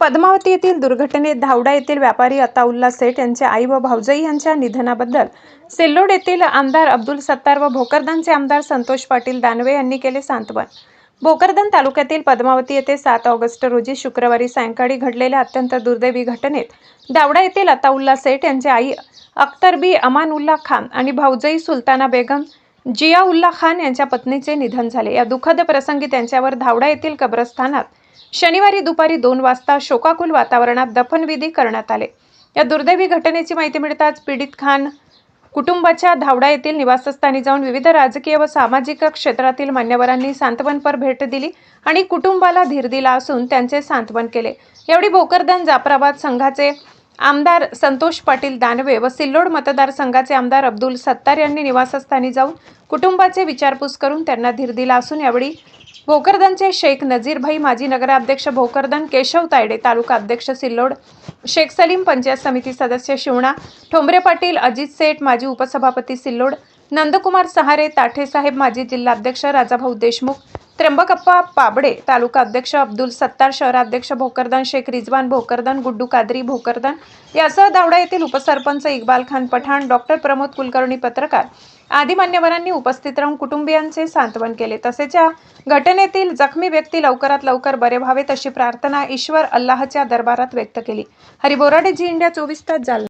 पद्मावती येथील दुर्घटनेत धावडा येथील व्यापारी अताउल्ला सेठ यांचे आई व भाऊजाई यांच्या निधनाबद्दल सिल्लोड येथील आमदार अब्दुल सत्तार व भोकरदनचे आमदार संतोष पाटील दानवे यांनी केले सांत्वन। भोकरदन तालुक्यातील पद्मावती येथे 7 ऑगस्ट रोजी शुक्रवारी सायंकाळी घडलेल्या अत्यंत दुर्दैवी घटनेत धावडा येथील अताउल्ला सेठ यांचे आई अख्तरबी अमानुल्ला खान आणि भाऊजाई सुलताना बेगम जियाउल्ला खान यांच्या पत्नीचे निधन झाले। या दुःखद प्रसंगी त्यांच्यावर धावडा येथील कब्रस्थानात शनिवारी दुपारी 2 वाजता शोकाकुल वातावरणात दफनविधी करण्यात आले। या दुर्दैवी घटनेची माहिती मिळताच पीडित खान कुटुंबाच्या धावडा येथील निवासस्थानी जाऊन विविध राजकीय व सामाजिक क्षेत्रातील मान्यवरांनी सांत्वनपर भेट दिली आणि कुटुंबाला धीर दिला असून त्यांचे सांत्वन केले। यावेळी भोकरदन जाफराबाद संघाचे आमदार संतोष पाटील दानवे व सिल्लोड मतदारसंघाचे आमदार अब्दुल सत्तार यांनी निवासस्थानी जाऊन कुटुंबाचे विचारपूस करून त्यांना धीर दिला असून यावेळी भोकरदनचे शेख नजीर भाई, माजी नगराध्यक्ष भोकरदन केशव तायडे, तालुका अध्यक्ष सिल्लोड शेख सलीम, पंचायत समिती सदस्य शिवणा ठोंबरे पाटील, अजित सेठ माजी उपसभापती सिल्लोड, नंदकुमार सहारे, ताठे साहेब माजी जिल्हाध्यक्ष राजाभाऊ देशमुख, त्र्यंबकप्पा पाबडे तालुका अध्यक्ष अब्दुल सत्तार, शहराध्यक्ष भोकरदन शेख रिजवान भोकरदन, गुड्डू कादरी भोकरदन यासह धावडा येथील उपसरपंच इक्बाल खान पठाण, डॉक्टर प्रमोद कुलकर्णी, पत्रकार आदी मान्यवरांनी उपस्थित राहून कुटुंबियांचे सांत्वन केले। तसेच या घटनेतील जखमी व्यक्ती लवकरात लवकर बरे व्हावेत अशी प्रार्थना ईश्वर अल्लाहच्या दरबारात व्यक्त केली। हरी बोराडे, जी इंडिया 24 तास जालना।